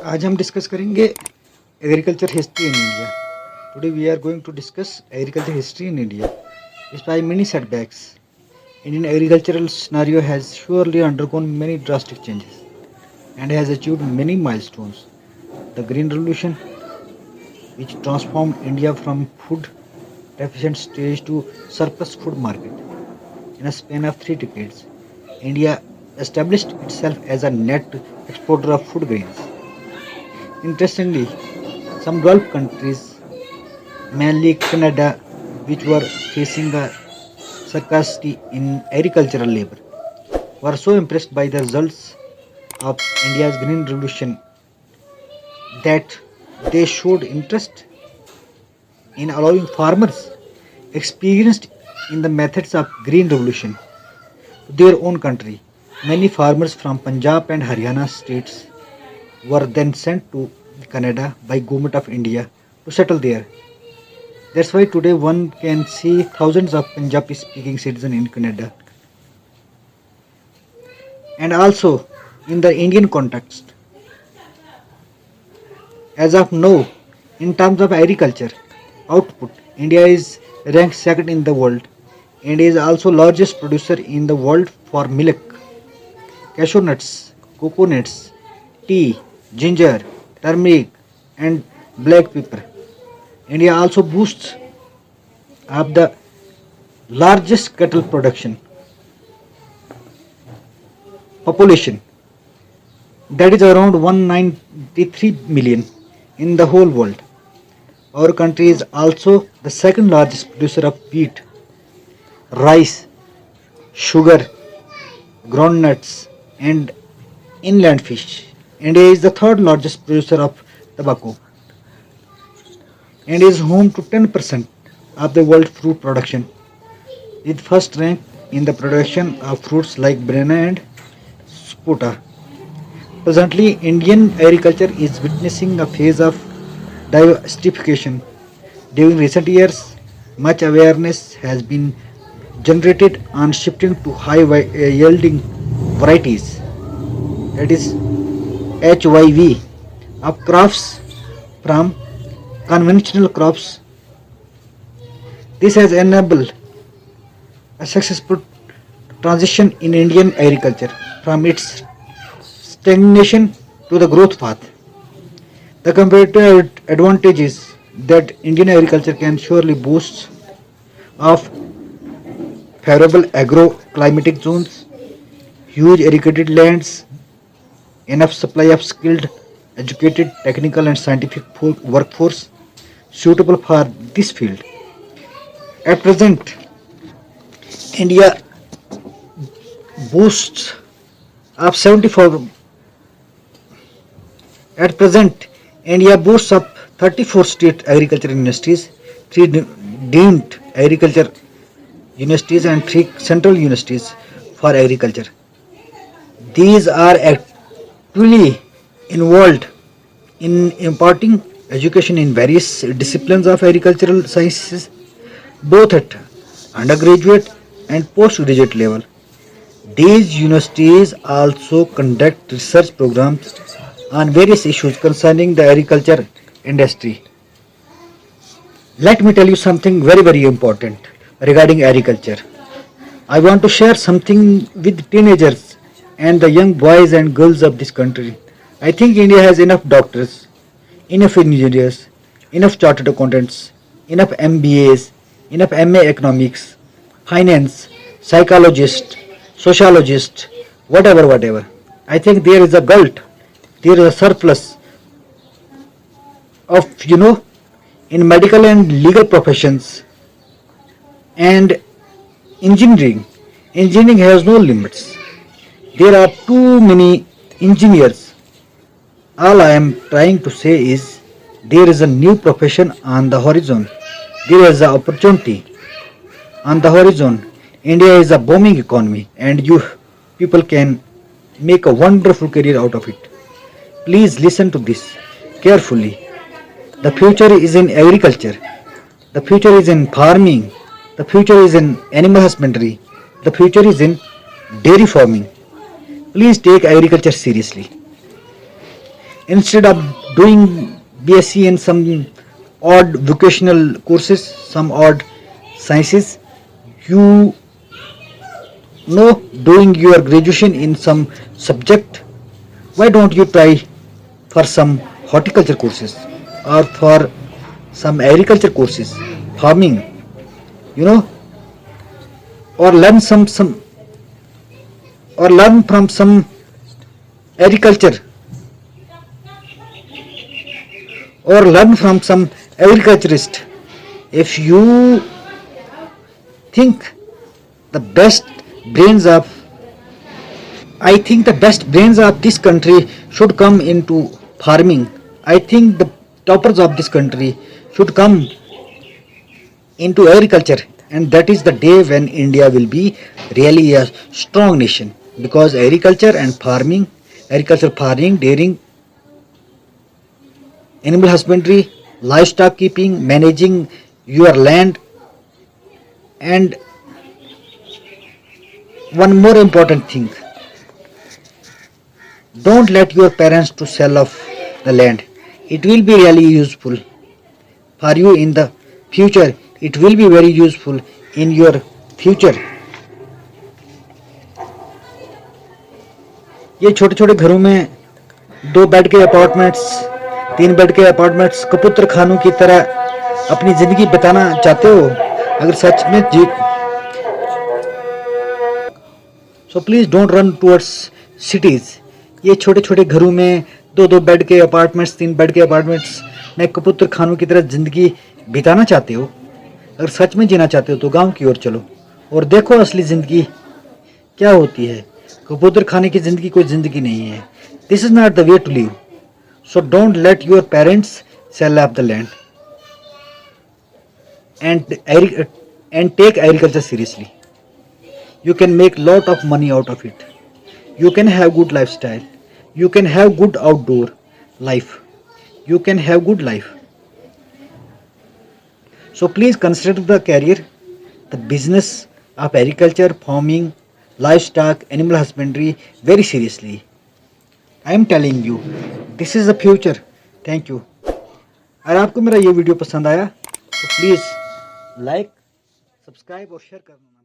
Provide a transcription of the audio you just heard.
आज हम डिस्कस करेंगे agriculture history in India. Today we are going to discuss agriculture history in India. Despite many setbacks, Indian agricultural scenario has surely undergone many drastic changes and has achieved many milestones. The Green Revolution, which transformed India from food deficient stage to surplus food market in a span of 3 decades, India established itself as a net exporter of food grains. Interestingly, some Gulf countries, mainly Canada, which were facing a scarcity in agricultural labor, were so impressed by the results of India's Green Revolution that they showed interest in allowing farmers experienced in the methods of Green Revolution to their own country. Many farmers from Punjab and Haryana states were then sent to Canada by Government of India to settle there. That's why today one can see thousands of Punjabi speaking citizens in Canada. And also in the Indian context, as of now, in terms of agriculture output, India is ranked second in the world and is also largest producer in the world for milk, cashew nuts, coconuts, tea, ginger, turmeric, and black pepper. India also boasts of the largest cattle production population, that is around 193 million in the whole world. Our country is also the second largest producer of wheat, rice, sugar, groundnuts, and inland fish. India is the third largest producer of tobacco and is home to 10% of the world fruit production, with first rank in the production of fruits like banana and sapota. Presently, Indian agriculture is witnessing a phase of diversification. During recent years, much awareness has been generated on shifting to yielding varieties, that is HYV, of crops from conventional crops. This has enabled a successful transition in Indian agriculture from its stagnation to the growth path. The comparative advantages that Indian agriculture can surely boast of: favorable agro-climatic zones, huge irrigated lands, enough supply of skilled, educated, technical and scientific workforce suitable for this field. At present, India boasts of 74 At present, India boasts of 34 state agriculture universities, 3 deemed agriculture universities and 3 central universities for agriculture. These are actively involved in imparting education in various disciplines of agricultural sciences, both at undergraduate and postgraduate level. These universities also conduct research programs on various issues concerning the agriculture industry. Let me tell you something very important regarding agriculture. I want to share something with teenagers and the young boys and girls of this country. I think India has enough doctors, enough engineers, enough chartered accountants, enough MBAs, enough MA economics, finance, psychologists, sociologists, whatever. I think there is a glut, there is a surplus of, in medical and legal professions and engineering. Engineering has no limits. There are too many engineers. All I am trying to say is there is a new profession on the horizon. There is an opportunity on the horizon. India is a booming economy and you people can make a wonderful career out of it. Please listen to this carefully. The future is in agriculture. The future is in farming. The future is in animal husbandry. The future is in dairy farming. Please take agriculture seriously. instead of doing BSc in some odd vocational courses, some odd sciences, you know, doing your graduation in some subject, why don't you try for some horticulture courses or for some agriculture courses, farming, you know, or learn from some agriculture, or learn from some agriculturist. If you think the best brains of I think the best brains of this country should come into farming. I think the toppers of this country should come into agriculture, and that is the day when India will be really a strong nation, because agriculture, farming, dairying, animal husbandry, livestock keeping, managing your land, and one more important thing, don't let your parents to sell off the land. It will be really useful for you in the future. It will be very useful in your future. ये छोटे छोटे घरों में 2 bed के apartments, 3 bed के apartments कबूतर खानों की तरह अपनी जिंदगी बिताना चाहते हो, अगर सच में so please don't run towards cities. ये छोटे छोटे घरों में 2 बेड के अपार्टमेंट्स, 3 बेड के अपार्टमेंट्स में कबूतर खानों की तरह जिंदगी बिताना चाहते हो, अगर सच में जीना चाहते हो तो गांव की ओर चलो और देखो असली जिंदगी क्या होती है। कबूतर खाने की जिंदगी कोई जिंदगी नहीं है। This is not the way to live. So don't let your parents sell off the land and take agriculture seriously. You can make lot of money out of it. You can have good lifestyle. You can have good outdoor life. You can have good life. So please consider the career, the business of agriculture, farming, livestock, animal husbandry very seriously. I am telling you, this is the future. Thank you. अगर आपको मेरा ये video पसंद आया तो please like, subscribe और share करना।